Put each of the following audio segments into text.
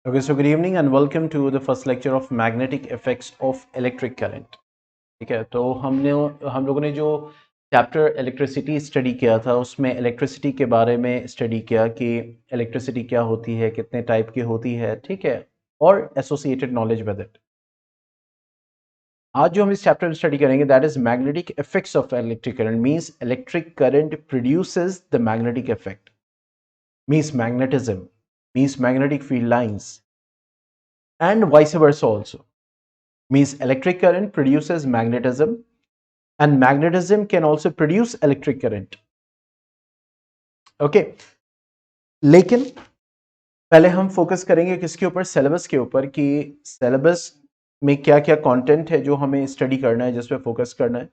Okay, so good evening and welcome to the first lecture of magnetic effects of electric current. ठीक है, तो हम लोगों ने जो चैप्टर इलेक्ट्रिसिटी स्टडी किया था उसमें इलेक्ट्रिसिटी के बारे में स्टडी किया कि इलेक्ट्रिसिटी क्या होती है, कितने टाइप की होती है, ठीक है, और एसोसिएटेड नॉलेज विद इट। आज जो हम इस चैप्टर में स्टडी करेंगे that is magnetic effects of electric current, means electric current produces the magnetic effect, means magnetism, means magnetic field lines, and vice versa also, means electric current produces magnetism and magnetism can also produce electric current. Okay, लेकिन पहले हम focus करेंगे किसके ऊपर, syllabus के ऊपर, कि syllabus में क्या क्या कंटेंट है जो हमें स्टडी करना है, जिस पे फोकस करना है।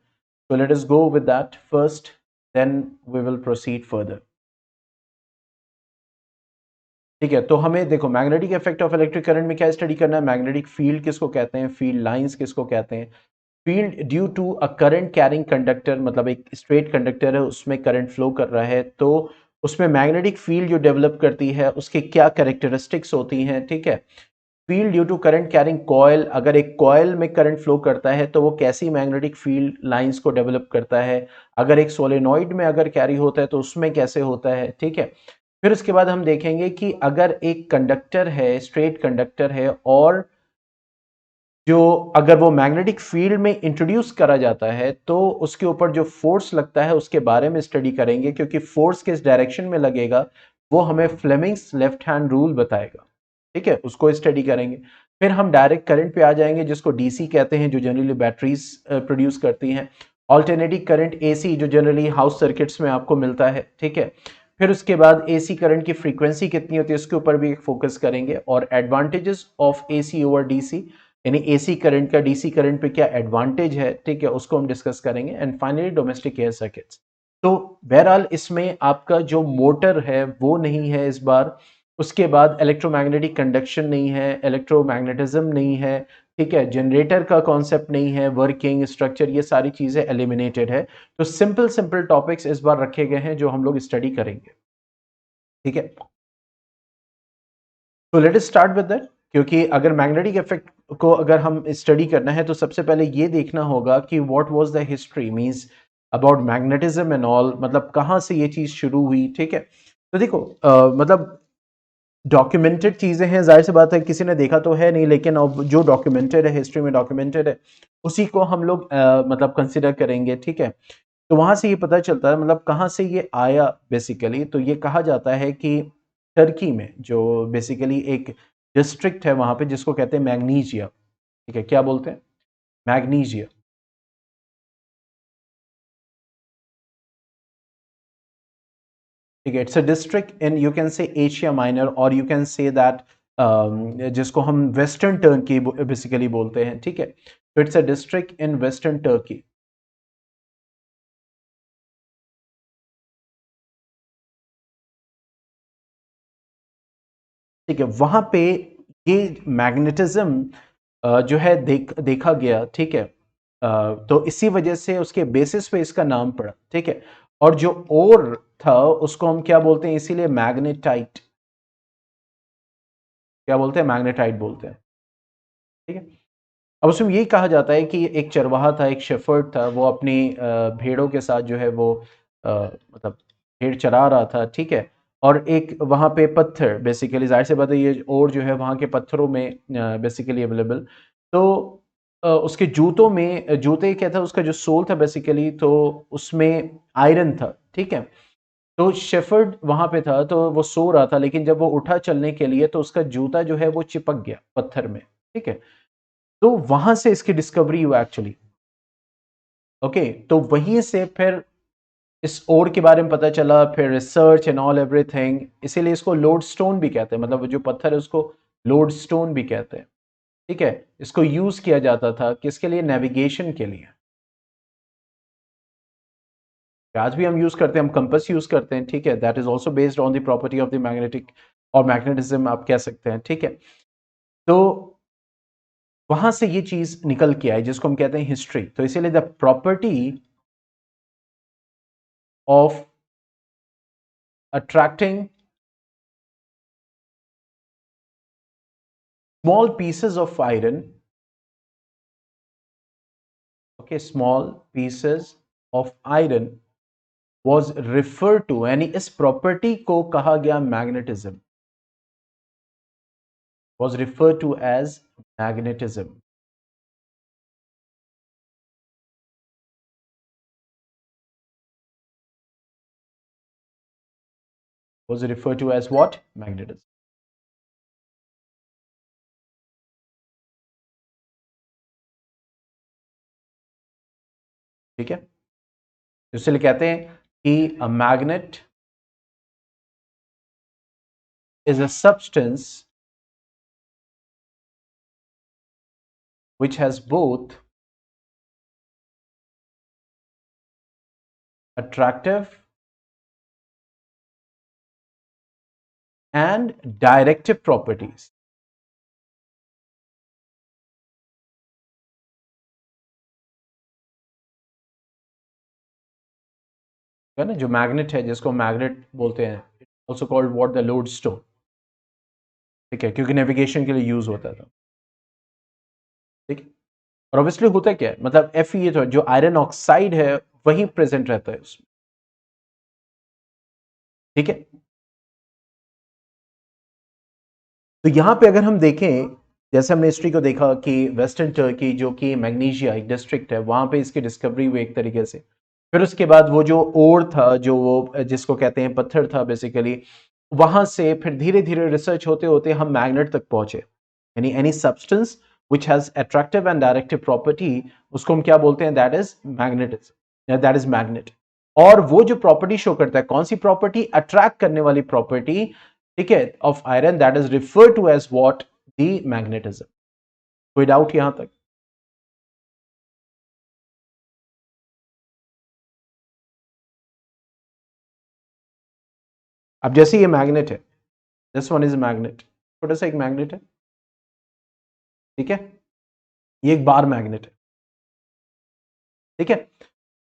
तो let us go with that first, then we will proceed further. ठीक है, तो हमें देखो magnetic effect of electric current में क्या स्टडी करना है, मैग्नेटिक फील्ड किसको कहते हैं, फील्ड लाइंस किसको कहते हैं, field due to a current carrying conductor, मतलब एक स्ट्रेट कंडक्टर है उसमें करंट फ्लो कर रहा है, तो उसमें मैग्नेटिक फील्ड जो डेवलप करती है उसकी क्या कैरेक्टरिस्टिक्स होती हैं। ठीक है, field due to current carrying coil, अगर एक कॉयल में करंट फ्लो करता है तो वो कैसी मैग्नेटिक फील्ड लाइंस को डेवलप करता है, अगर एक सोलेनॉइड में अगर कैरी होता है तो उसमें कैसे होता है। ठीक है, फिर उसके बाद हम देखेंगे कि अगर एक कंडक्टर है, स्ट्रेट कंडक्टर है, और जो अगर वो मैग्नेटिक फील्ड में इंट्रोड्यूस करा जाता है तो उसके ऊपर जो फोर्स लगता है उसके बारे में स्टडी करेंगे, क्योंकि फोर्स किस डायरेक्शन में लगेगा वो हमें फ्लेमिंग्स लेफ्ट हैंड रूल बताएगा। ठीक है, उसको स्टडी करेंगे। फिर हम डायरेक्ट करंट पे आ जाएंगे जिसको डीसी कहते हैं, जो जनरली बैटरीज प्रोड्यूस करती हैं। ऑल्टरनेटिंग करंट एसी, जो जनरली हाउस सर्किट्स में आपको मिलता है। ठीक है, फिर उसके बाद एसी करंट की फ्रीक्वेंसी कितनी होती है उसके ऊपर भी फोकस करेंगे, और advantages of AC over DC, यानी एसी करंट का डीसी करंट पे क्या एडवांटेज है, ठीक है, उसको हम डिस्कस करेंगे। And finally domestic air circuits. तो बहरहाल इसमें आपका जो मोटर है वो नहीं है इस बार, उसके बाद इलेक्ट्रोमैग्नेटिक कंडक्शन नहीं है, इलेक्ट्रोमैग्नेटिज्म नहीं है, ठीक है, जनरेटर का कॉन्सेप्ट नहीं है, वर्किंग स्ट्रक्चर, ये सारी चीजें एलिमिनेटेड है। तो सिंपल सिंपल टॉपिक्स इस बार रखे गए हैं जो हम लोग स्टडी करेंगे। ठीक है, तो let us start with that. क्योंकि अगर मैग्नेटिक इफेक्ट को अगर हम स्टडी करना है तो सबसे पहले ये देखना होगा कि what was the history, means about magnetism and all, मतलब कहाँ से ये चीज शुरू हुई। ठीक है, तो देखो मतलब डॉक्यूमेंटेड चीजें हैं, जाहिर सी बात है किसी ने देखा तो है नहीं, लेकिन अब जो डॉक्यूमेंटेड है, हिस्ट्री में डॉक्यूमेंटेड है, उसी को हम लोग मतलब कंसिडर करेंगे। ठीक है, तो वहां से ये पता चलता है मतलब कहाँ से ये आया बेसिकली। तो ये कहा जाता है कि टर्की में जो बेसिकली एक डिस्ट्रिक्ट है वहां पे जिसको कहते हैं मैग्नीजिया। ठीक है, क्या बोलते हैं, मैग्नीजिया। ठीक है, it's a district in, you can say Asia minor, और यू कैन से दैट जिसको हम वेस्टर्न टर्की बेसिकली बोलते हैं। ठीक है, तो it's a district in western Turkey. ठीक है, वहां पे ये मैग्नेटिज्म जो है देखा गया। ठीक है, तो इसी वजह से उसके बेसिस पे इसका नाम पड़ा। ठीक है, और जो ओर था उसको हम क्या बोलते हैं, इसीलिए मैग्नेटाइट, क्या बोलते हैं, मैग्नेटाइट बोलते हैं। ठीक है, अब उसमें यही कहा जाता है कि एक चरवाहा था, एक शेफर्ड था, वो अपनी भेड़ों के साथ जो है वो मतलब भेड़ चरा रहा था। ठीक है, और एक वहाँ पे पत्थर, बेसिकली जाहिर सी बात है ये और जो है वहाँ के पत्थरों में बेसिकली अवेलेबल, तो उसके जूतों में, जूते क्या था, उसका जो सोल था बेसिकली, तो उसमें आयरन था। ठीक है, तो शेफर्ड वहां पे था तो वो सो रहा था, लेकिन जब वो उठा चलने के लिए तो उसका जूता जो है वो चिपक गया पत्थर में। ठीक है, तो वहां से इसकी डिस्कवरी हुआ एक्चुअली। ओके, तो वहीं से फिर इस ओर के बारे में पता चला, फिर रिसर्च एंड ऑल एवरीथिंग, इसीलिए इसको लोड स्टोन भी कहते हैं, मतलब वो जो पत्थर है उसको लोड स्टोन भी कहते हैं। ठीक है, इसको यूज किया जाता था किसके लिए, नेविगेशन के लिए। आज भी हम यूज करते हैं, हम कंपास यूज करते हैं। ठीक है, that is also based on the property of the magnetic, और मैग्नेटिज्म आप कह सकते हैं। ठीक है, तो वहां से ये चीज निकल के आई जिसको हम कहते हैं हिस्ट्री। तो इसीलिए the property of attracting small pieces of iron, okay, small pieces of iron was referred to, यानी इस प्रॉपर्टी को कहा गया magnetism, was referred to as magnetism. Was referred to as what? Magnetism. ठीक है, इसलिए कहते हैं कि a magnet is a substance which has both attractive and directive properties. है ना, जो मैग्नेट है जिसको मैग्नेट बोलते हैं, also called what the load stone, ठीक है, क्योंकि नेविगेशन के लिए यूज होता था, ठीक है। और ऑब्वियसली होता क्या है, मतलब Fe तो जो आयरन ऑक्साइड है वही प्रेजेंट रहता है उसमें, ठीक है। तो यहां पे अगर हम देखें, जैसे हमने हिस्ट्री को देखा कि वेस्टर्न टर्की जो कि मैग्नीशिया एक डिस्ट्रिक्ट है, वहां पे इसकी डिस्कवरी हुई एक तरीके से। फिर उसके बाद वो जो ओर था, जो वो जिसको कहते हैं पत्थर था बेसिकली, वहां से फिर धीरे धीरे रिसर्च होते होते हम मैग्नेट तक पहुंचे, यानी any substance which has attractive and directive property, उसको हम क्या बोलते हैं, that is magnetism, that is magnet. और वो जो प्रॉपर्टी शो करता है, कौन सी प्रॉपर्टी, अट्रैक्ट करने वाली प्रॉपर्टी, ठीक है, of iron, that is referred to as what, the magnetism. कोई डाउट यहां तक? अब जैसे ये मैग्नेट है, दिस वन इज मैग्नेट, छोटा सा एक मैग्नेट है, ठीक है, ये एक बार मैग्नेट है, ठीक है।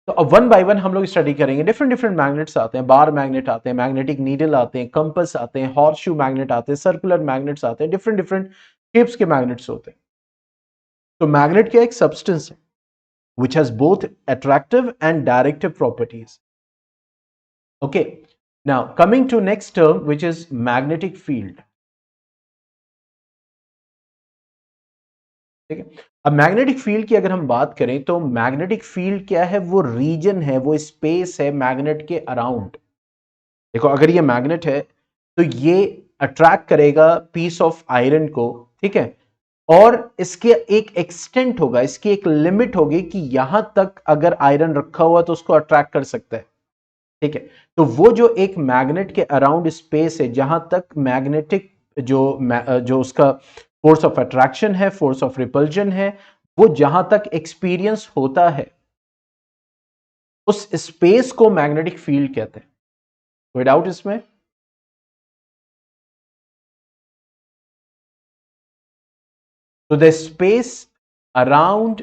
तो अब वन बाय वन हम लोग स्टडी करेंगे, डिफरेंट डिफरेंट मैग्नेट्स आते हैं, बार मैग्नेट आते हैं, मैग्नेटिक नीडल आते हैं, कंपस आते हैं, हॉर्स शू मैग्नेट आते हैं, सर्कुलर मैग्नेट्स आते हैं, डिफरेंट डिफरेंट शेप्स के मैग्नेट्स होते हैं। तो मैग्नेट क्या एक सब्सटेंस है which has both attractive and directive properties. Okay, now coming to next term, which is magnetic field. ठीक है, अब मैग्नेटिक फील्ड की अगर हम बात करें तो मैग्नेटिक फील्ड क्या है, वो रीजन है, वो स्पेस है मैग्नेट के अराउंड। देखो अगर ये मैग्नेट है तो ये अट्रैक्ट करेगा पीस ऑफ आयरन को, ठीक है, और इसके एक एक्सटेंट होगा, इसकी एक लिमिट होगी कि यहां तक अगर आयरन रखा हुआ तो उसको अट्रैक्ट कर सकता है, ठीक है। तो वो जो एक मैग्नेट के अराउंड स्पेस है, जहां तक मैग्नेटिक जो उसका फोर्स ऑफ अट्रैक्शन है, फोर्स ऑफ रिपल्जन है, वो जहां तक एक्सपीरियंस होता है, उस स्पेस को मैग्नेटिक फील्ड कहते हैं। कोई डाउट इसमें? तो the space around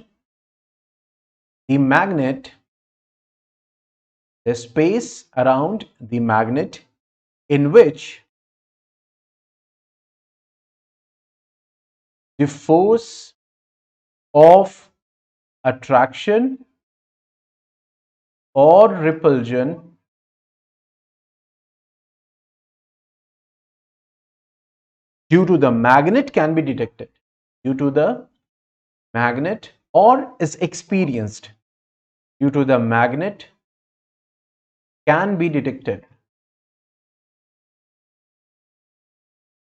the magnet, the space around the magnet in which the force of attraction or repulsion due to the magnet can be detected, due to the magnet, or is experienced due to the magnet can be detected.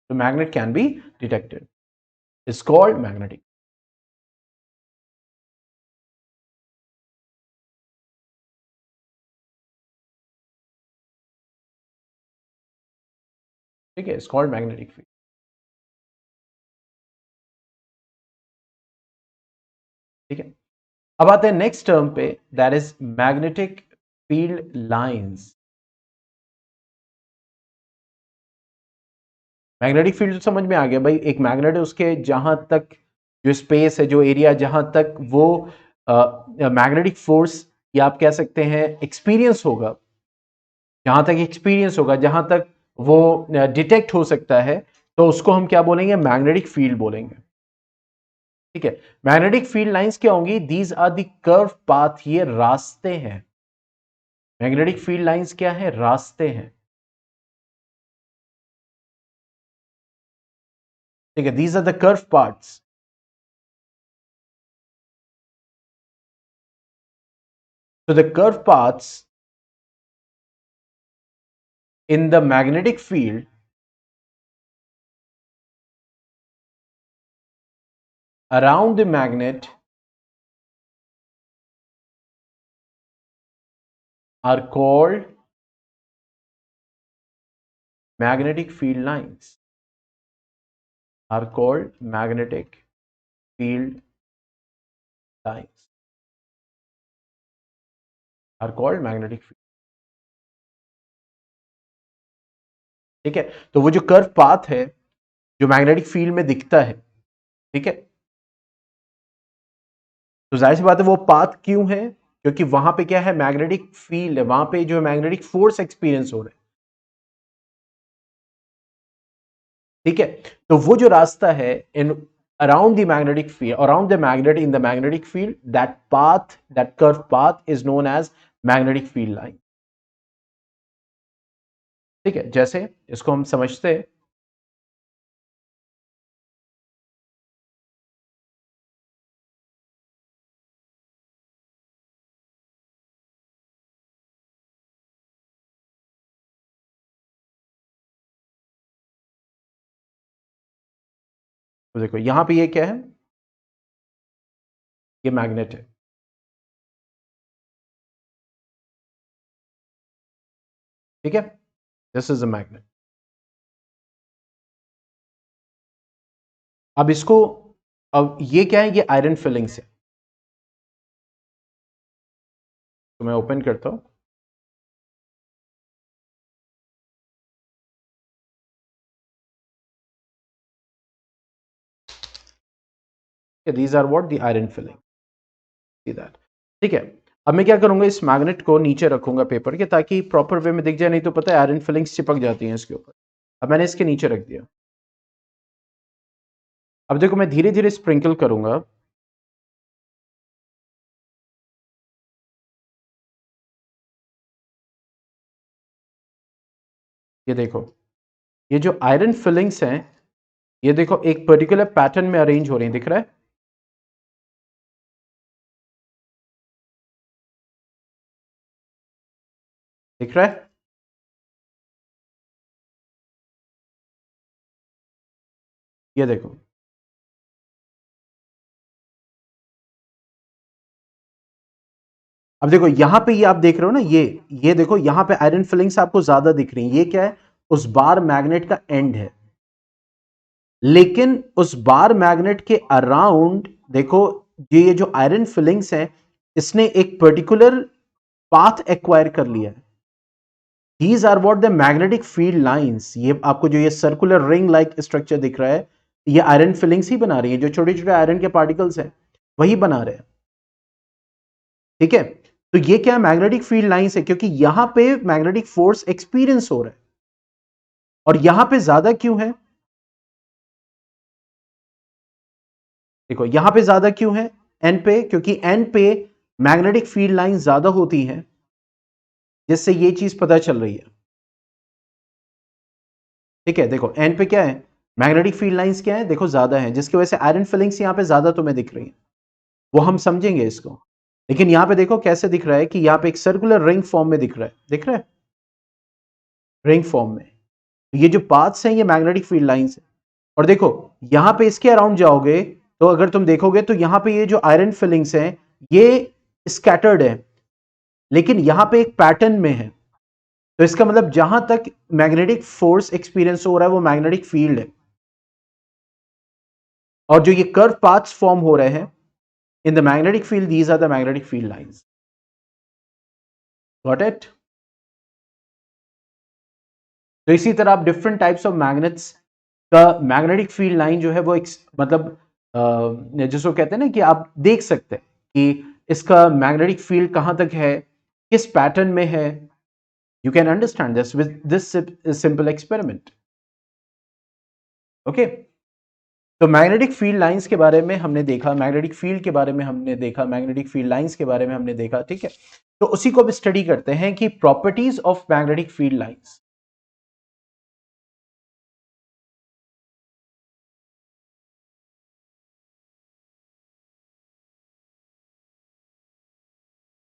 The magnet can be detected. It's called magnetic. ठीक है, it's called magnetic field. ठीक है, अब आते हैं next term पे, that is magnetic field lines. Magnetic field तो समझ में आ गया भाई, एक मैग्नेट है, उसके जहां तक जो स्पेस है, जो एरिया जहां तक वो मैग्नेटिक फोर्स, या आप कह सकते हैं एक्सपीरियंस होगा, जहां तक एक्सपीरियंस होगा, जहां तक वो डिटेक्ट हो सकता है, तो उसको हम क्या बोलेंगे, मैग्नेटिक फील्ड बोलेंगे। ठीक है, मैग्नेटिक फील्ड लाइंस क्या होंगी, these are the curve path, ये रास्ते हैं। मैग्नेटिक फील्ड लाइंस क्या है, रास्ते हैं। ठीक है, these are the curve parts. So the curve paths in the magnetic field around the magnet are called magnetic field lines. Are called magnetic field lines. Are called magnetic field. ठीक है, तो वो जो कर्व पाथ है जो magnetic field में दिखता है, ठीक है, तो जाहिर सी बात है वो पाथ क्यों है, क्योंकि वहां पे क्या है, मैग्नेटिक फील्ड है, वहां पे जो मैग्नेटिक फोर्स एक्सपीरियंस हो रहा है। ठीक है, तो वो जो रास्ता है इन around the magnetic field, around the magnet in the magnetic field, that path, that curved path is known as magnetic field line. ठीक है, जैसे इसको हम समझते हैं, तो देखो यहां पे ये क्या है, ये मैग्नेट है। ठीक है, दिस इज अ मैग्नेट। अब इसको, अब ये क्या है, ये आयरन फिलिंग्स है। तो मैं ओपन करता हूं, these are what the iron filling, see that. ठीक है, अब मैं क्या करूंगा, इस मैग्नेट को नीचे रखूंगा पेपर के, ताकि प्रॉपर वे में दिख जाए, नहीं तो पता है आयरन फिलिंग्स चिपक जाती हैं इसके ऊपर। अब मैंने इसके नीचे रख दिया। अब देखो मैं धीरे धीरे स्प्रिंकल करूंगा। ये देखो, ये जो आयरन फिलिंग्स हैं, ये देखो एक पर्टिकुलर पैटर्न में अरेंज हो रही हैं, दिख रहा है, दिख रहा है। ये देखो, अब देखो यहां पे ये आप देख रहे हो ना, ये देखो यहां पे आयरन फिलिंग्स आपको ज्यादा दिख रही हैं। ये क्या है, उस बार मैग्नेट का एंड है। लेकिन उस बार मैग्नेट के अराउंड देखो, ये जो आयरन फिलिंग्स है, इसने एक पर्टिकुलर पाथ एक्वायर कर लिया है। These are what the magnetic field lines. ये आपको जो ये सर्कुलर रिंग लाइक स्ट्रक्चर दिख रहा है, ये आयरन फिलिंग्स ही बना रही है, जो छोटे छोटे आयरन के पार्टिकल्स हैं वही बना रहे हैं। ठीक है, तो ये क्या मैग्नेटिक फील्ड लाइंस है, क्योंकि यहां पे मैग्नेटिक फोर्स एक्सपीरियंस हो रहा है। और यहां पे ज्यादा क्यों है, देखो यहां पे ज्यादा क्यों है, एन पे, क्योंकि एन पे मैग्नेटिक फील्ड लाइन ज्यादा होती है, जिससे ये चीज पता चल रही है। ठीक है, देखो एन पे क्या है, मैग्नेटिक फील्ड लाइंस क्या है, देखो ज्यादा है, जिसकी वजह से आयरन फिलिंग्स यहां पे ज्यादा तुम्हें दिख रही है। वो हम समझेंगे इसको। लेकिन यहां पे देखो कैसे दिख रहा है, कि यहां पे एक सर्कुलर रिंग फॉर्म में दिख रहा है, दिख रहा है रिंग फॉर्म में। ये जो पाथ्स हैं ये मैग्नेटिक फील्ड लाइंस है। और देखो यहां पे इसके अराउंड जाओगे, तो अगर तुम देखोगे तो यहां पे ये जो आयरन फिलिंग्स हैं ये स्कैटर्ड है, लेकिन यहां पे एक पैटर्न में है। तो इसका मतलब जहां तक मैग्नेटिक फोर्स एक्सपीरियंस हो रहा है वो मैग्नेटिक फील्ड है। और जो ये कर्व पाथ्स फॉर्म हो रहे हैं in the magnetic field, these are the magnetic field lines. Got it. तो इसी तरह आप डिफरेंट टाइप्स ऑफ मैग्नेट्स का मैग्नेटिक फील्ड लाइन जो है वो मतलब जिसको कहते हैं ना, कि आप देख सकते हैं कि इसका मैग्नेटिक फील्ड कहां तक है, किस पैटर्न में है। You can understand this with this simple experiment. Okay, तो मैग्नेटिक फील्ड लाइंस के बारे में हमने देखा, मैग्नेटिक फील्ड के बारे में हमने देखा, मैग्नेटिक फील्ड लाइंस के बारे में हमने देखा, ठीक है। तो उसी को अब स्टडी करते हैं कि properties of magnetic field lines.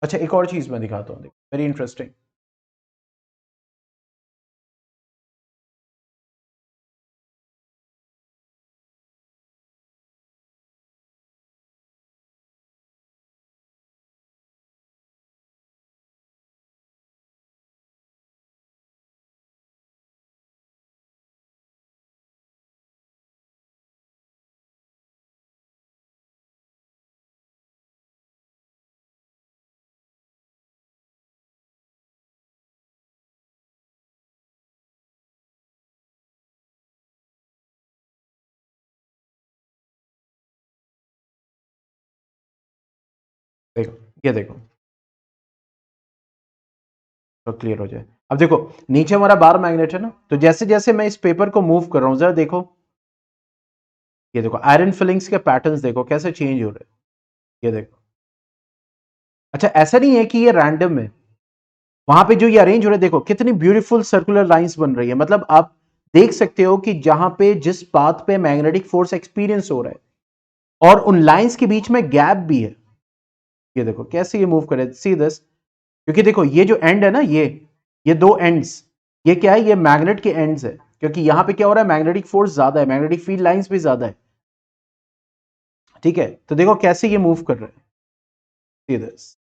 अच्छा, एक और चीज मैं दिखाता हूं, वेरी इंटरेस्टिंग। देखो, ये देखो, तो क्लियर हो जाए। अब देखो, नीचे हमारा बार मैग्नेट है ना, तो जैसे जैसे मैं इस पेपर को मूव कर रहा हूं, जरा देखो, ये देखो आयरन फिलिंग्स के पैटर्न्स देखो कैसे चेंज हो रहे हैं, ये देखो। अच्छा, ऐसा नहीं है कि ये रैंडम है, वहां पे जो ये अरेंज हो रहा है, देखो कितनी ब्यूटीफुल सर्कुलर लाइंस बन रही है। मतलब आप देख सकते हो कि जहां पे जिस पाथ पे मैग्नेटिक फोर्स एक्सपीरियंस हो रहा है और उन लाइंस के बीच में गैप भी है, ये देखो कैसे ये मूव करे, सी दिस। क्योंकि देखो ये जो एंड है ना, ये दो एंड्स, ये क्या है, ये मैग्नेट के एंड्स है, क्योंकि यहां पे क्या हो रहा है, मैग्नेटिक फोर्स ज्यादा है, मैग्नेटिक फील्ड लाइंस भी ज्यादा है, ठीक है। तो देखो कैसे ये मूव कर रहे हैं, see this,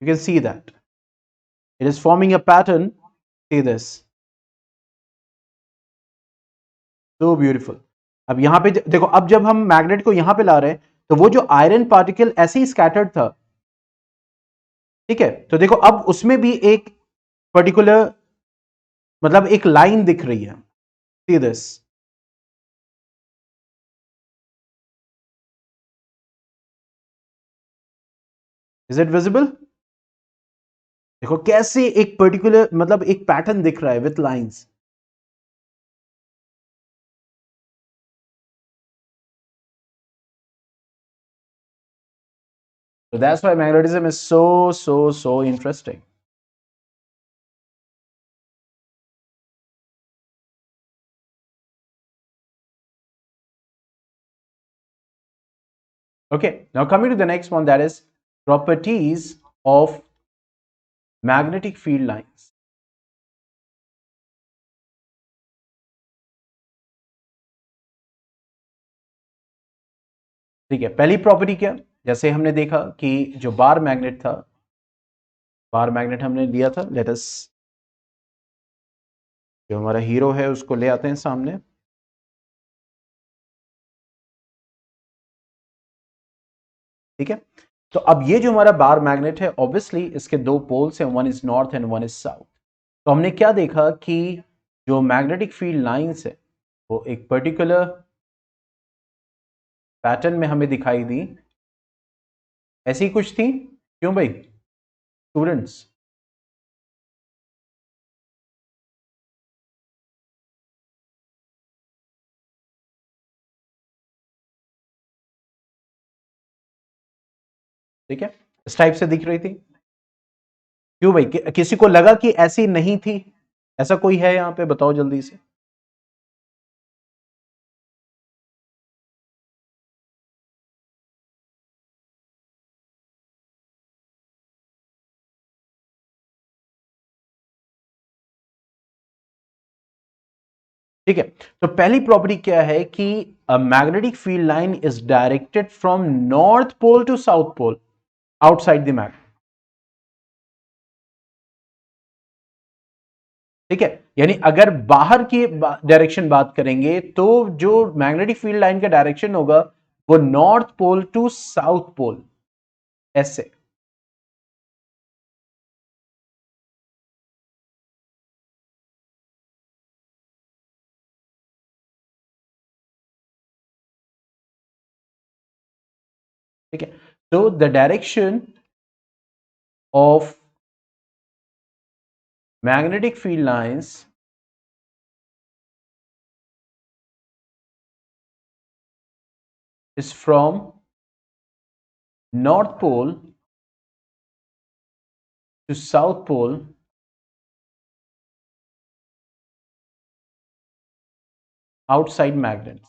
you can see that it is forming a pattern, see this, so beautiful. अब यहां पे देखो, अब जब हम मैग्नेट को यहां पे ला रहे हैं, तो वो जो आयरन पार्टिकल ऐसे ही स्कैटर्ड था, ठीक है, तो देखो अब उसमें भी एक पर्टिकुलर, मतलब एक लाइन दिख रही है, see this, is it visible? देखो कैसे एक पर्टिकुलर, मतलब एक पैटर्न दिख रहा है with lines. So that's why magnetism is so interesting. Okay, now coming to the next one, that is properties of magnetic field lines. ठीक है, पहली प्रॉपर्टी क्या, जैसे हमने देखा कि जो बार मैग्नेट था, बार मैग्नेट हमने लिया था, लेट अस, जो हमारा हीरो है उसको ले आते हैं सामने, ठीक है। तो अब ये जो हमारा बार मैग्नेट है, ऑब्वियसली इसके दो पोल्स हैं, one is north and one is south. तो हमने क्या देखा कि जो मैग्नेटिक फील्ड लाइंस है वो एक पर्टिकुलर पैटर्न में हमें दिखाई दी, ऐसी ही कुछ थी, क्यों भाई स्टूडेंट्स? ठीक है, इस टाइप से दिख रही थी, क्यों भाई, किसी को लगा कि ऐसी नहीं थी? ऐसा कोई है यहां पे, बताओ जल्दी से। ठीक है, तो पहली प्रॉपर्टी क्या है कि magnetic field line is directed from north pole to south pole outside the magnet, ठीक है। यानी अगर बाहर की डायरेक्शन बात करेंगे, तो जो मैग्नेटिक फील्ड लाइन का डायरेक्शन होगा वो north pole to south pole, ऐसे, ठीक है। तो the direction of magnetic field lines is from north pole to south pole outside magnet.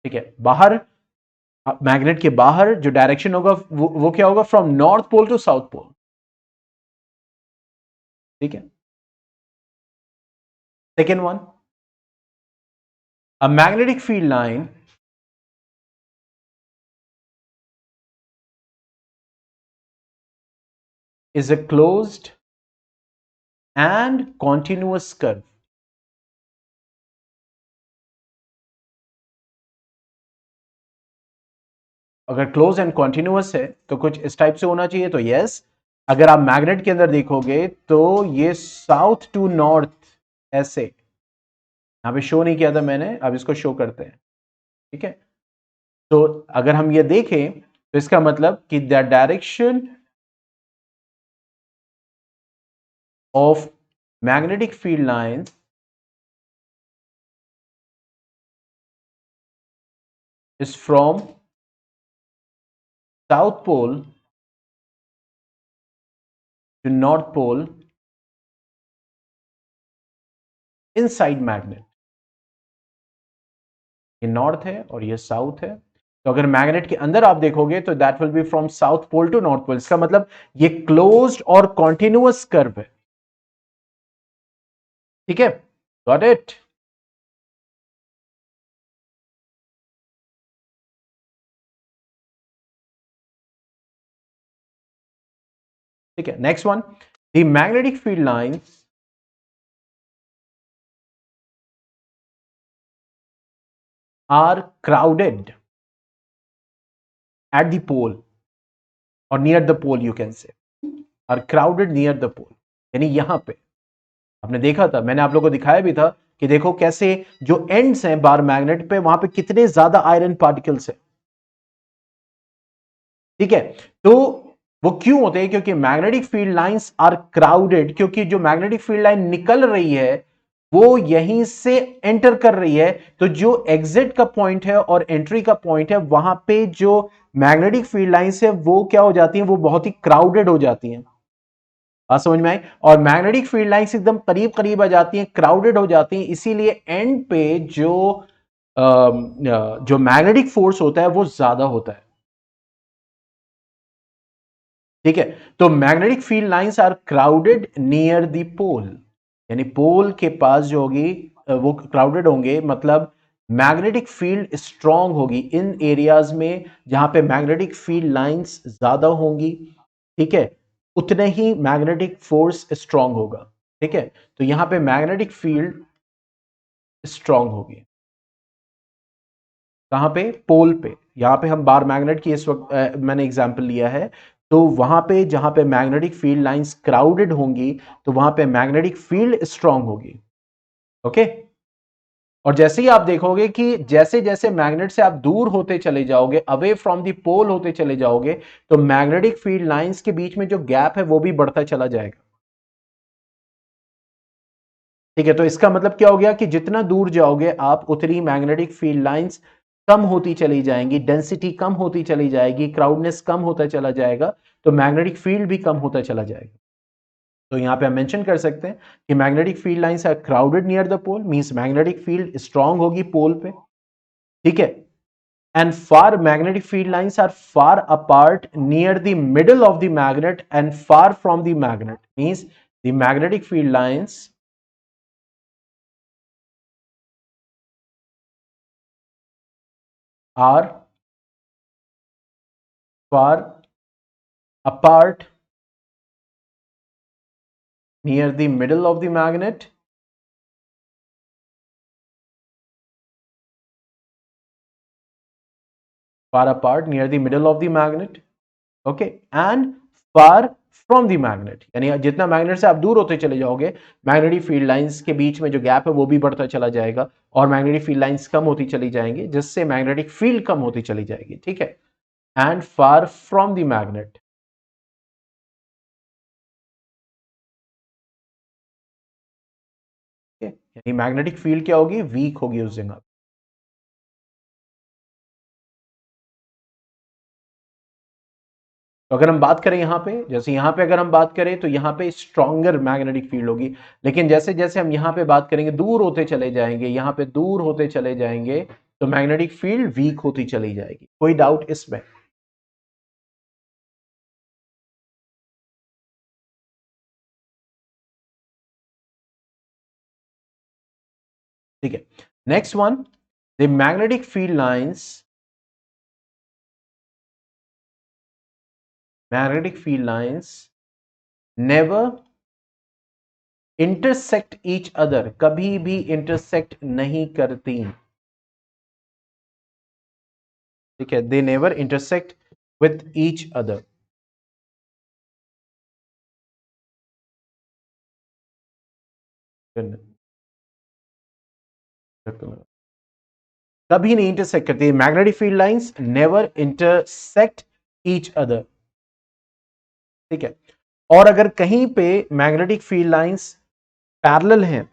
ठीक है, बाहर मैग्नेट के बाहर जो डायरेक्शन होगा वो क्या होगा, from north pole to south pole. ठीक है, second one, a magnetic field line is a closed and continuous curve। अगर क्लोज एंड कॉन्टिन्यूअस है तो कुछ इस टाइप से होना चाहिए, तो यस। अगर आप मैग्नेट के अंदर देखोगे तो ये साउथ टू नॉर्थ ऐसे, यहां पे शो नहीं किया था मैंने, अब इसको शो करते हैं। ठीक है, तो अगर हम ये देखें तो इसका मतलब कि the direction of magnetic field line is from south pole to north pole inside magnet. ये नॉर्थ है और ये साउथ है, तो अगर मैग्नेट के अंदर आप देखोगे तो that will be from south pole to north pole. इसका मतलब ये क्लोज्ड और कॉन्टिन्यूअस कर्व है। ठीक है, गॉट इट। ठीक है, next one, the magnetic field lines are crowded at the pole or near the pole, you can say are crowded near the pole। यानी यहां पे आपने देखा था, मैंने आप लोगों को दिखाया भी था कि देखो कैसे जो एंड्स हैं बार मैग्नेट पे, वहां पे कितने ज्यादा आयरन पार्टिकल्स हैं। ठीक है, तो वो क्यों होते हैं, क्योंकि magnetic field lines are crowded, क्योंकि जो मैग्नेटिक फील्ड लाइन निकल रही है वो यहीं से एंटर कर रही है, तो जो एग्जिट का पॉइंट है और एंट्री का पॉइंट है वहां पे जो मैग्नेटिक फील्ड लाइंस है वो क्या हो जाती हैं, वो बहुत ही क्राउडेड हो जाती हैं। बात समझ में आई? और मैग्नेटिक फील्ड लाइंस एकदम करीब करीब आ जाती हैं, क्राउडेड हो जाती हैं, इसीलिए एंड पे जो मैग्नेटिक फोर्स होता है वो ज्यादा होता है। ठीक है, तो magnetic field lines are crowded near the pole, यानी पोल के पास जो होगी वो क्राउडेड होंगे, मतलब मैग्नेटिक फील्ड स्ट्रांग होगी इन एरियाज में जहां पे मैग्नेटिक फील्ड लाइंस ज्यादा होंगी। ठीक है, उतने ही मैग्नेटिक फोर्स स्ट्रांग होगा। ठीक है, तो यहां पे मैग्नेटिक फील्ड स्ट्रांग होगी, कहां पे, पोल पे। यहां पे हम बार मैग्नेट की इस वक्त मैंने एग्जांपल लिया है, तो वहां पे जहां पे मैग्नेटिक फील्ड लाइंस क्राउडेड होंगी तो वहां पे मैग्नेटिक फील्ड स्ट्रांग होगी। ओके, और जैसे ही आप देखोगे कि जैसे जैसे मैग्नेट से आप दूर होते चले जाओगे, अवे फ्रॉम दी पोल होते चले जाओगे, तो मैग्नेटिक फील्ड लाइंस के बीच में जो गैप है वो भी बढ़ता चला जाएगा। ठीक है, तो इसका मतलब क्या हो गया कि जितना दूर जाओगे आप उतनी मैग्नेटिक फील्ड लाइंस कम होती चली जाएंगी, डेंसिटी कम होती चली जाएगी, क्राउडनेस कम होता चला जाएगा, तो मैग्नेटिक फील्ड भी कम होता चला जाएगा। तो यहां पे हम मेंशन कर सकते हैं कि magnetic field lines are crowded near the pole, means magnetic field strong होगी पोल पे। ठीक है, and far magnetic field lines are far apart near the middle of the magnet and far from the magnet, means the magnetic field lines are far apart near the middle of the magnet far apart near the middle of the magnet, okay, and far from the magnet, यानी जितना magnet से आप दूर होते चले जाओगे magnetic field lines के बीच में जो गैप है वो भी बढ़ता चला जाएगा और मैग्नेटिक फील्ड लाइंस कम होती चली जाएंगी, जिससे मैग्नेटिक फील्ड कम होती चली जाएगी। ठीक है, and far from the magnet, यानी मैग्नेटिक फील्ड क्या होगी, वीक होगी उस जगह। तो अगर हम बात करें यहां पे, जैसे यहां पे अगर हम बात करें तो यहां पे स्ट्रॉन्गर मैग्नेटिक फील्ड होगी, लेकिन जैसे जैसे हम यहां पे बात करेंगे दूर होते चले जाएंगे, यहां पे दूर होते चले जाएंगे, तो मैग्नेटिक फील्ड वीक होती चली जाएगी। कोई डाउट इसमें? ठीक है, next one, the magnetic field lines, magnetic field lines never intersect each other, कभी भी इंटरसेक्ट नहीं करती। ठीक है, they never intersect with each other. कभी नहीं इंटरसेक्ट करती, magnetic field lines never intersect each other. ठीक है, और अगर कहीं पे मैग्नेटिक फील्ड लाइंस पैरेलल हैं,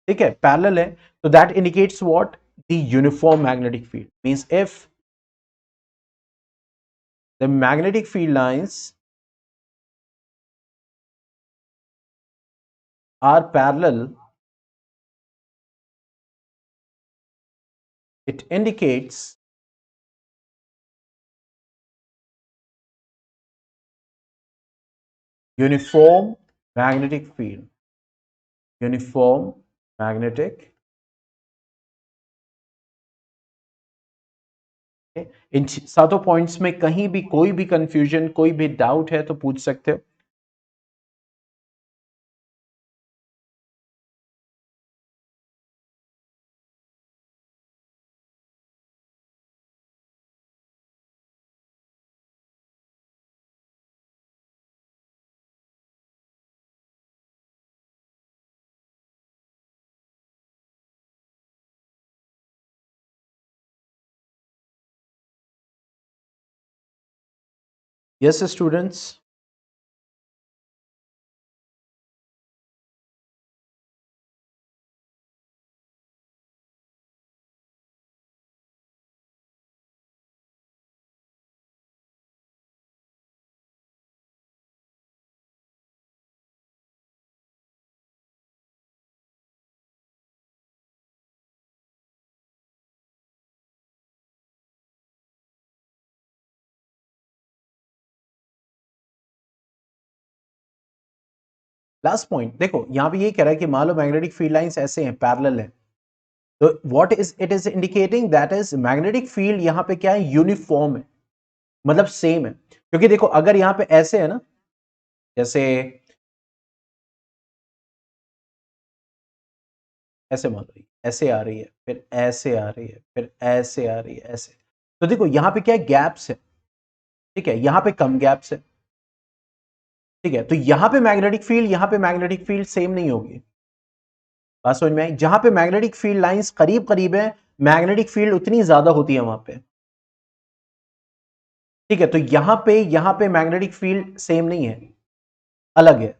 ठीक है, पैरेलल है, तो that indicates what, the uniform magnetic field, means if the magnetic field lines are parallel, it indicates uniform magnetic field, uniform magnetic। इन सातों पॉइंट्स में कहीं भी कोई भी कंफ्यूजन, कोई भी डाउट है तो पूछ सकते हो। यस स्टूडेंट्स, लास्ट पॉइंट देखो, यहां पे ये कह रहा है कि मान लो मैग्नेटिक फील्ड लाइंस ऐसे हैं, पैरेलल है, तो what is it is indicating, that is magnetic field यहां पे क्या है, यूनिफॉर्म है, मतलब सेम है। क्योंकि देखो अगर यहां पे ऐसे है ना, जैसे ऐसे मान लो ऐसे आ रही है, फिर ऐसे आ रही है, फिर ऐसे आ रही है, ऐसे, तो देखो यहां पे क्या है, गैप्स है। ठीक है, यहां पे कम गैप्स है। ठीक है, तो यहां पे मैग्नेटिक फील्ड, यहां पे मैग्नेटिक फील्ड सेम नहीं होगी। बात समझ में आई? जहां पे मैग्नेटिक फील्ड लाइंस करीब करीब है, मैग्नेटिक फील्ड उतनी ज्यादा होती है वहां पे। ठीक है, तो यहां पे मैग्नेटिक फील्ड सेम नहीं है, अलग है।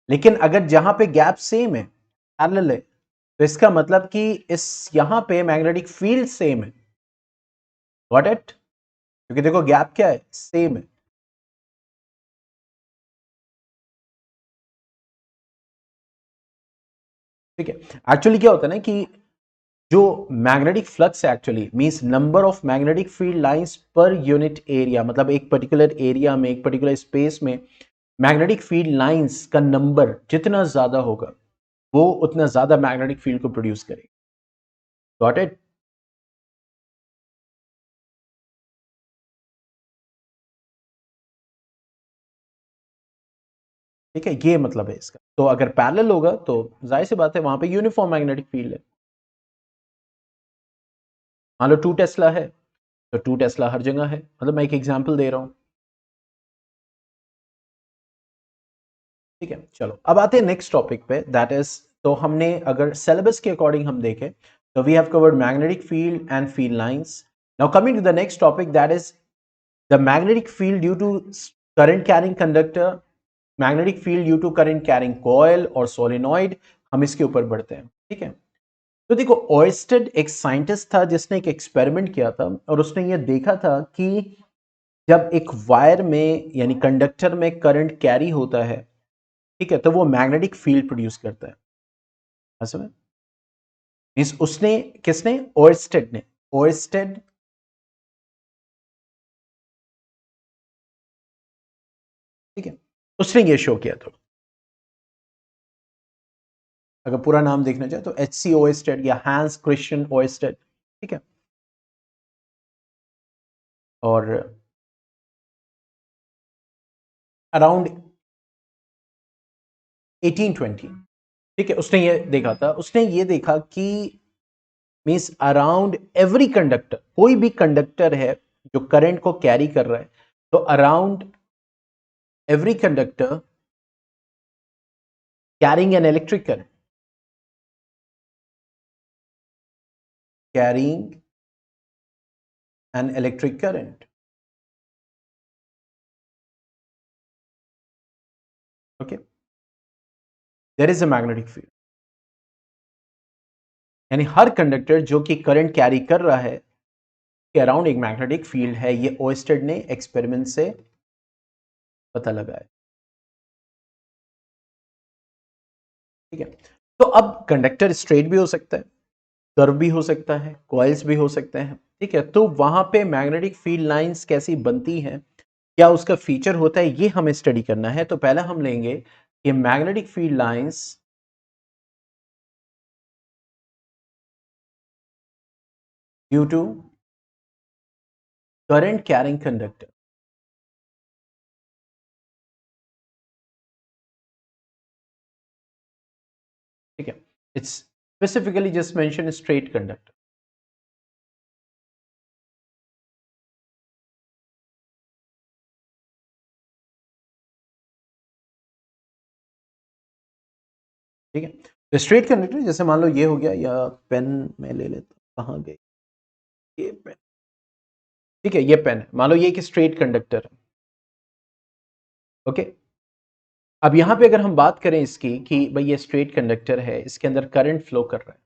लेकिन अगर जहां पे गैप सेम है, पैरेलल है, तो इसका मतलब कि इस यहां पे मैग्नेटिक फील्ड सेम है। Got it? क्योंकि देखो गैप क्या है, सेम है। ठीक है, एक्चुअली क्या होता है ना कि जो मैग्नेटिक फ्लक्स है actually means number of magnetic field lines per unit area, मतलब एक पर्टिकुलर एरिया में, एक पर्टिकुलर स्पेस में मैग्नेटिक फील्ड लाइंस का नंबर जितना ज्यादा होगा, वो उतना ज्यादा मैग्नेटिक फील्ड को प्रोड्यूस करेगा। Got it? ठीक है, ये मतलब है इसका। तो अगर पैरेलल होगा तो जाहिर सी बात है वहां पे यूनिफॉर्म मैग्नेटिक फील्ड है। मान लो 2 टेस्ला है, तो 2 टेस्ला हर जगह है, मतलब मैं एक एग्जांपल दे रहा हूं। ठीक है, चलो अब आते हैं नेक्स्ट टॉपिक पे, दैट इज, तो हमने अगर सिलेबस के अकॉर्डिंग हम देखें तो we have covered magnetic field and field lines. Now coming to the next topic, that is the magnetic field due to current carrying conductor, magnetic field due to current carrying coil और solenoid. हम इसके ऊपर बढ़ते हैं, ठीक है। तो देखो, ऑयस्टेड एक साइंटिस्ट था जिसने एक एक्सपेरिमेंट किया था और उसने ये देखा था कि जब एक वायर में यानी कंडक्टर में करंट कैरी होता है, ठीक है, तो वो मैग्नेटिक फील्ड प्रोड्यूस करता है। समझ? मींस उसने, किसने? ऑयस्टेड ने। ऑयस्टेड, ठीक है, उसने ये शो किया था। अगर पूरा नाम देखना चाहे तो एच सी ओएस्टेड या हैंस क्रिश्चियन ओएस्टेड, ठीक है। और अराउंड 1820, ठीक है, उसने ये देखा था। उसने ये देखा कि मींस अराउंड एवरी कंडक्टर, कोई भी कंडक्टर है जो करंट को कैरी कर रहा है, तो around every conductor carrying an electric current, carrying an electric current, okay, there is a magnetic field. यानी हर कंडक्टर जो कि करंट कैरी कर रहा है के अराउंड एक मैग्नेटिक फील्ड है। ये ओएस्टेड ने एक्सपेरिमेंट से पता लगाया, ठीक है। तो अब कंडक्टर स्ट्रेट भी हो सकता है, कर्व भी हो सकता है, कॉइल्स भी हो सकते हैं, ठीक है। तो वहां पे मैग्नेटिक फील्ड लाइंस कैसी बनती हैं, क्या उसका फीचर होता है, ये हमें स्टडी करना है। तो पहला हम लेंगे कि magnetic field lines due to current carrying conductor, ठीक है। It's specifically just mention straight conductor, ठीक है। तो स्ट्रेट कंडक्टर जैसे मान लो ये हो गया, या पेन में ले लेता, कहाँ गई ये पेन, ठीक है, ये पेन है, मान लो ये एक स्ट्रेट कंडक्टर है, ओके। अब यहां पे अगर हम बात करें इसकी कि भाई ये स्ट्रेट कंडक्टर है, इसके अंदर करंट फ्लो कर रहा है,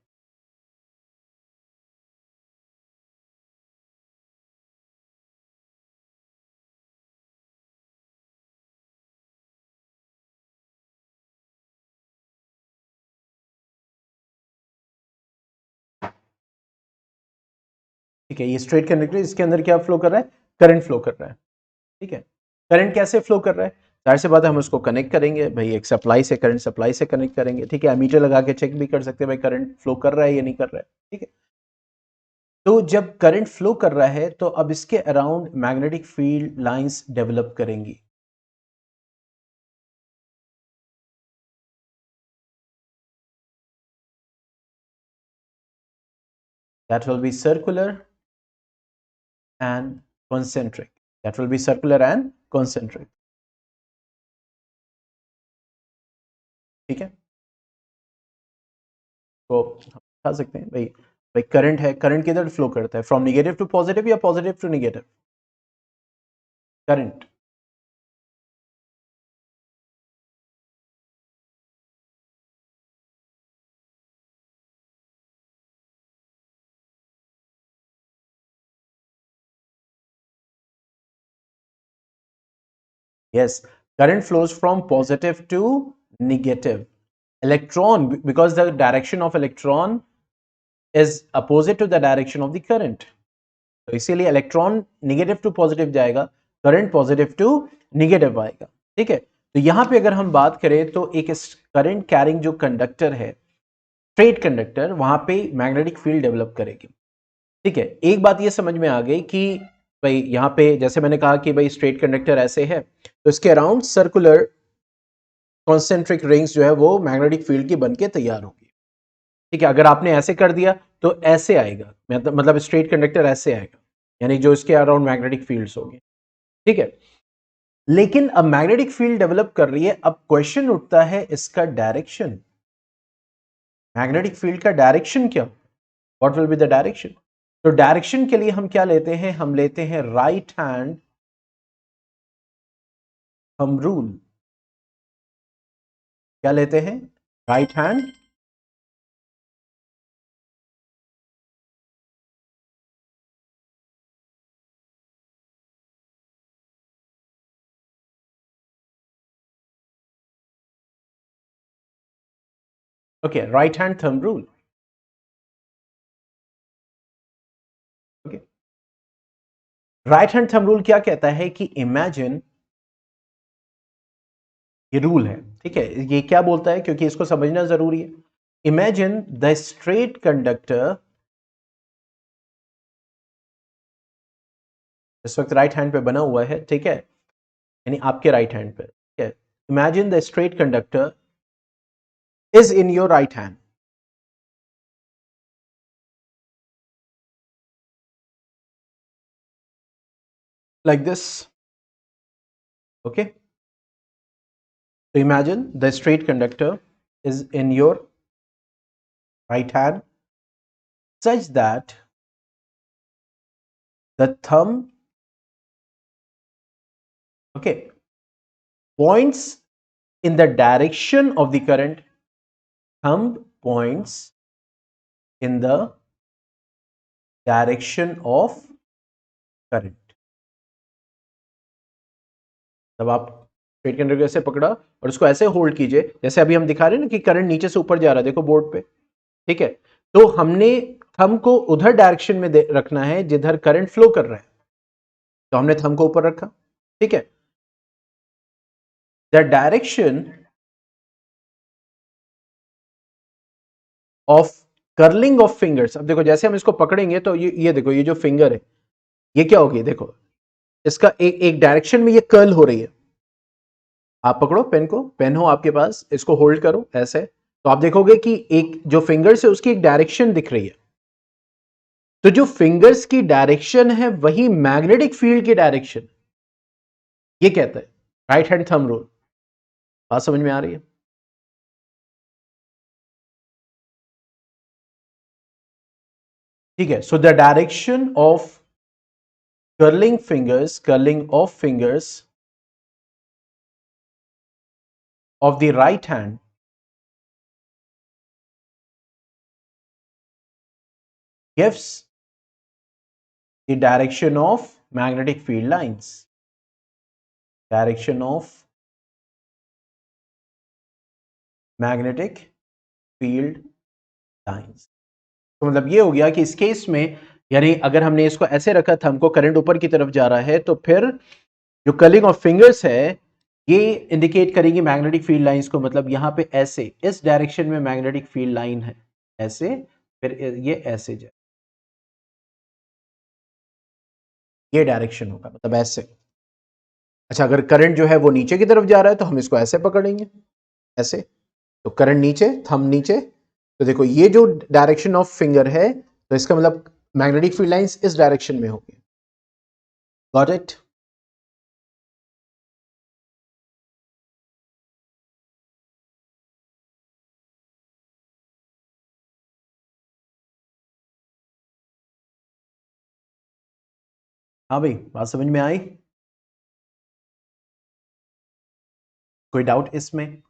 ठीक है, ये स्ट्रेट कंडक्टर, इसके अंदर क्या फ्लो कर रहा है? करंट फ्लो कर रहा है, ठीक है। करंट कैसे फ्लो कर रहा है? जाहिर सी बात है, हम उसको कनेक्ट करेंगे भाई, एक सप्लाई से, करंट सप्लाई से कनेक्ट करेंगे, ठीक है। एमीटर लगा के चेक भी कर सकते हैं भाई करंट फ्लो कर रहा है या नहीं कर रहा है, ठीक है। तो जब करंट फ्लो कर रहा है तो अब इसके around magnetic field lines develop करेंगी, that will be circular and concentric, that will be circular and concentric, ठीक है। तो हम बता सकते हैं भाई, भाई करंट है, करंट किधर फ्लो करता है? फ्रॉम निगेटिव टू पॉजिटिव या positive to negative? Current, yes, current flows from positive to negative. Electron, because the direction of electron is opposite to the direction of the current, तो इसीलिए electron negative to positive जाएगा, current positive to negative आएगा, ठीक है। तो यहां पे अगर हम बात करें तो एक करंट कैरिंग जो कंडक्टर है, स्ट्रेट कंडक्टर, वहां पे मैग्नेटिक फील्ड डेवलप करेगी, ठीक है। एक बात ये समझ में आ गई कि भाई यहाँ पे जैसे मैंने कहा कि भाई स्ट्रेट कंडक्टर ऐसे है, तो इसके अराउंड सर्कुलर कॉन्सेंट्रिक रिंग्स जो है वो मैग्नेटिक फील्ड की बनके तैयार होगी, ठीक है। अगर आपने ऐसे कर दिया तो ऐसे आएगा, मतलब स्ट्रेट कंडक्टर ऐसे आएगा, यानी जो इसके अराउंड मैग्नेटिक फील्ड्स होंगे, ठीक है। लेकिन अब मैग्नेटिक फील्ड डेवलप कर रही है, अब क्वेश्चन उठता है इसका डायरेक्शन, मैग्नेटिक फील्ड का डायरेक्शन क्या, what will be the direction? तो डायरेक्शन के लिए हम क्या लेते हैं? हम लेते हैं राइट हैंड थंब रूल। क्या लेते हैं? Right hand okay, right hand thumb rule. Okay, right hand thumb rule क्या कहता है कि इमेजिन, ये रूल है, ठीक है, ये क्या बोलता है क्योंकि इसको समझना जरूरी है। इमेजिन द स्ट्रेट कंडक्टर, इस वक्त राइट हैंड पे बना हुआ है, ठीक है, यानी आपके राइट हैंड पे, ठीक है। Imagine the straight conductor is in your right hand, like this. Okay, so imagine the straight conductor is in your right hand such that the thumb, okay, points in the direction of the current. Thumb points in the direction of current. तब आप straight conductor को ऐसे पकड़ा और उसको ऐसे hold कीजिए जैसे अभी हम दिखा रहे हैं ना कि करंट नीचे से ऊपर जा रहा है, देखो बोर्ड पे, ठीक है। तो हमने थंब को उधर डायरेक्शन में रखना है जिधर करंट फ्लो कर रहा है, तो हमने थंब को ऊपर रखा, ठीक है। The direction of curling of fingers, अब देखो जैसे हम इसको पकड़ेंगे तो ये देखो, ये जो फिंगर है ये क्या होगी, देखो इसका एक डायरेक्शन में ये कर्ल हो रही है। आप पकड़ो पेन को, पेन हो आपके पास, इसको होल्ड करो ऐसे, तो आप देखोगे कि एक जो फिंगर्स है उसकी एक डायरेक्शन दिख रही है। तो जो फिंगर्स की डायरेक्शन है वही मैग्नेटिक फील्ड की डायरेक्शन, ये कहता है राइट हैंड थंब रूल। बात समझ में आ रही है? ठीक है, so the direction of curling of fingers of the right hand gives the direction of magnetic field lines. Direction of magnetic field lines. तो मतलब ये हो गया कि इस केस में, यानी अगर हमने इसको ऐसे रखा था, हमको करंट ऊपर की तरफ जा रहा है, तो फिर जो कर्लिंग ऑफ फिंगर्स है ये इंडिकेट करेगी मैग्नेटिक फील्ड लाइंस को, मतलब यहां पे ऐसे इस डायरेक्शन में मैग्नेटिक फील्ड लाइन है, ऐसे, फिर ये ऐसे जाए, ये डायरेक्शन होगा, मतलब ऐसे। अच्छा, अगर करंट जो है वो नीचे की तरफ जा रहा है तो हम इसको ऐसे पकड़ेंगे, ऐसे, तो करंट नीचे, थंब नीचे, तो देखो ये जो डायरेक्शन ऑफ फिंगर है, तो इसका मतलब मैग्नेटिक फील्ड लाइंस इस डायरेक्शन में होगी। Got it? हाँ भाई, बात समझ में आई? कोई डाउट इसमें?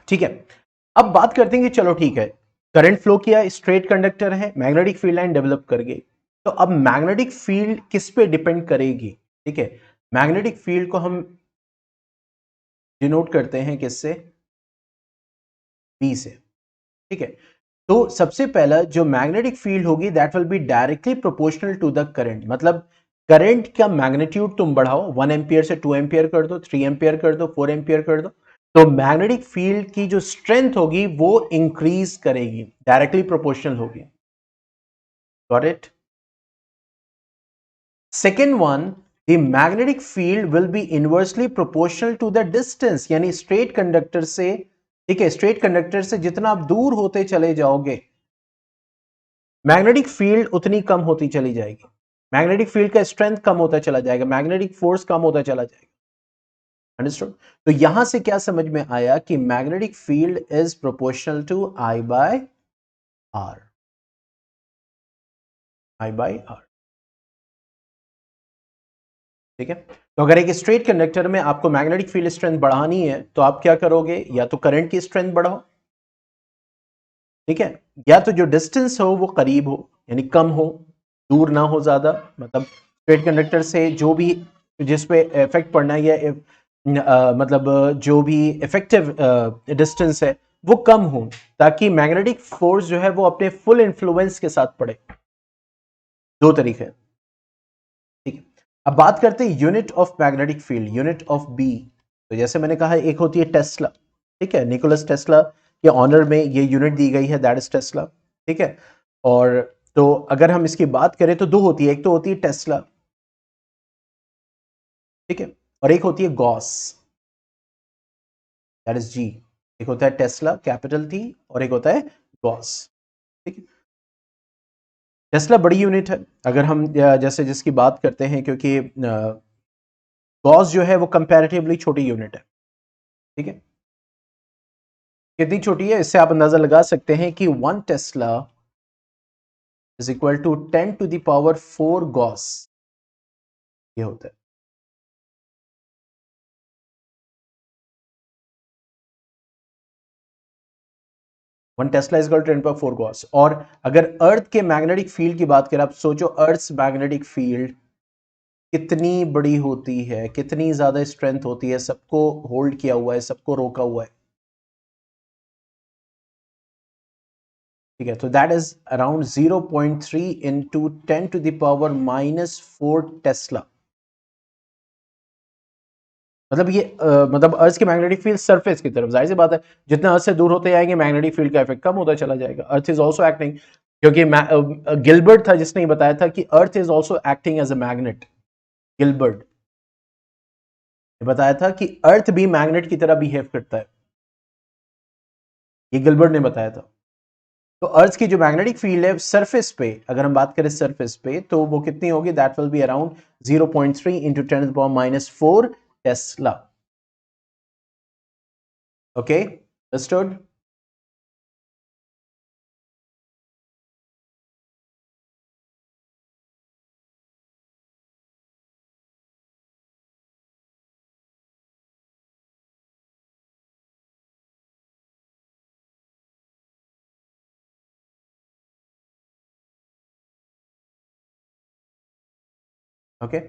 ठीक है, अब बात करते हैं कि चलो ठीक है, करंट फ्लो किया, स्ट्रेट कंडक्टर है, मैग्नेटिक फील्ड लाइन डेवलप कर गई, तो अब मैग्नेटिक फील्ड किस पे डिपेंड करेगी? ठीक है, मैग्नेटिक फील्ड को हम डिनोट करते हैं किससे? बी से, ठीक है। तो सबसे पहला जो मैग्नेटिक फील्ड होगी that will be directly proportional to the current, मतलब करंट का मैग्नीट्यूड तुम बढ़ाओ, 1 एम्पियर से 2 एम्पियर कर दो, 3 एम्पियर कर दो, 4 एम्पियर कर दो, तो मैग्नेटिक फील्ड की जो स्ट्रेंथ होगी वो इंक्रीज करेगी, डायरेक्टली प्रोपोर्शनल होगी। Got it? Second one, the magnetic field will be inversely proportional to the distance, यानी स्ट्रेट कंडक्टर से, ठीक है, स्ट्रेट कंडक्टर से जितना आप दूर होते चले जाओगे मैग्नेटिक फील्ड उतनी कम होती चली जाएगी, मैग्नेटिक फील्ड का स्ट्रेंथ कम होता चला जाएगा, मैग्नेटिक फोर्स कम होता चला जाएगा। अंडरस्टूड? तो यहां से क्या समझ में आया कि magnetic field is proportional to I by R, I by R. ठीक है, तो अगर एक स्ट्रेट कंडक्टर में आपको मैग्नेटिक फील्ड स्ट्रेंथ बढ़ानी है तो आप क्या करोगे, या तो करंट की स्ट्रेंथ बढ़ाओ, ठीक है, या तो जो डिस्टेंस हो वो करीब हो यानी कम हो, दूर ना हो ज्यादा, मतलब स्ट्रेट कंडक्टर से जो भी जिस पे इफेक्ट पड़ना है या मतलब जो भी इफेक्टिव डिस्टेंस है वो कम हो, ताकि मैग्नेटिक फोर्स जो है वो अपने फुल इन्फ्लुएंस के साथ पड़े। दो तरीके हैं, ठीक है। अब बात करते हैं unit of magnetic field, unit of B. तो जैसे मैंने कहा एक होती है टेस्ला, ठीक है, निकोलस टेस्ला के ऑनर में ये यूनिट दी गई है, दैट इज टेस्ला, ठीक है। और तो अगर हम इसकी बात करें तो दो होती है, एक तो होती है टेस्ला, ठीक है, और एक होती है गॉस, दैट इज जी। एक होता है टेस्ला कैपिटल टी और एक होता है गॉस, ठीक है। टेस्ला बड़ी यूनिट है अगर हम जैसे जिसकी बात करते हैं, क्योंकि गॉस जो है वो कंपैरेटिवली छोटी यूनिट है, ठीक है। कितनी छोटी है इससे आप अंदाजा लगा सकते हैं कि 1 tesla is equal to 10⁴ gauss, ये होता है। 1 tesla is equal to 10⁴ gauss. और अगर अर्थ के मैग्नेटिक फील्ड की बात करें, आप सोचो अर्थ मैग्नेटिक फील्ड कितनी बड़ी होती है, कितनी ज्यादा स्ट्रेंथ होती है, सबको होल्ड किया हुआ है, सबको रोका हुआ है, ठीक है। तो that is around 0.3 into 10⁻⁻⁴ Tesla. मतलब ये मतलब अर्थ की मैग्नेटिक फील्ड सरफेस की तरफ, जाहिर सी बात है जितना अर्थ से दूर होते जाएंगे मैग्नेटिक फील्ड का इफेक्ट कम होता चला जाएगा। अर्थ इज ऑल्सो एक्टिंग, क्योंकि गिलबर्ट था जिसने बताया था कि earth is also acting as a magnet. Gilbert ने बताया था कि अर्थ भी मैग्नेट की तरह बिहेव करता है, ये गिलबर्ट ने बताया था। तो अर्थ की जो मैग्नेटिक फील्ड है सरफेस पे, अगर हम बात करें सरफेस पे, तो वो कितनी होगी, that will be around 0.3 into 10⁻⁴ Tesla. Okay, understood? Okay,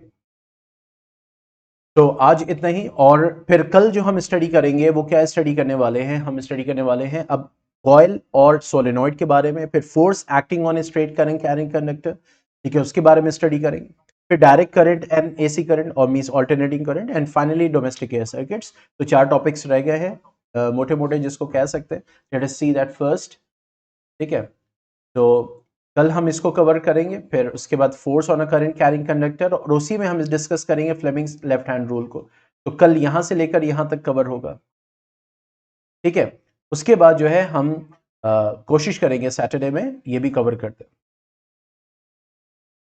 तो आज इतना ही। और फिर कल जो हम स्टडी करेंगे वो क्या स्टडी करने वाले हैं, हम स्टडी करने वाले हैं अब कॉइल और सोलेनॉइड के बारे में, फिर force acting on a straight current carrying conductor, ठीक है, उसके बारे में स्टडी करेंगे। फिर direct current and AC current और means alternating current, and finally domestic air circuits. तो 4 टॉपिक्स रह गए हैं मोटे मोटे जिसको कह सकते हैं। Let us see that first, ठीक है। तो कल हम इसको कवर करेंगे, फिर उसके बाद force on a current carrying conductor, और उसी में हम डिस्कस करेंगे फ्लेमिंग्स लेफ्ट हैंड रूल को। तो कल यहां से लेकर यहां तक कवर होगा, ठीक है। उसके बाद जो है हम कोशिश करेंगे सैटरडे में ये भी कवर करते हैं।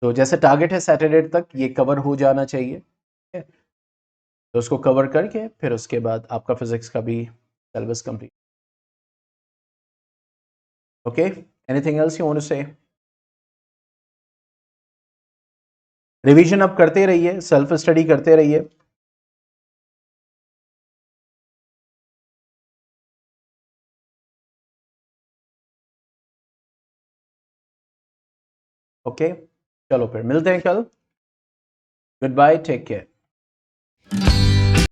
तो जैसे टारगेट है सैटरडे तक ये कवर हो जाना चाहिए, ठीक है? तो उसको कवर करके फिर उसके बाद आपका फिजिक्स का भी syllabus complete. Okay, anything else you want to say? Revision आप करते रहिए, सेल्फ स्टडी करते रहिए। ओके, चलो फिर मिलते हैं कल। Goodbye, take care.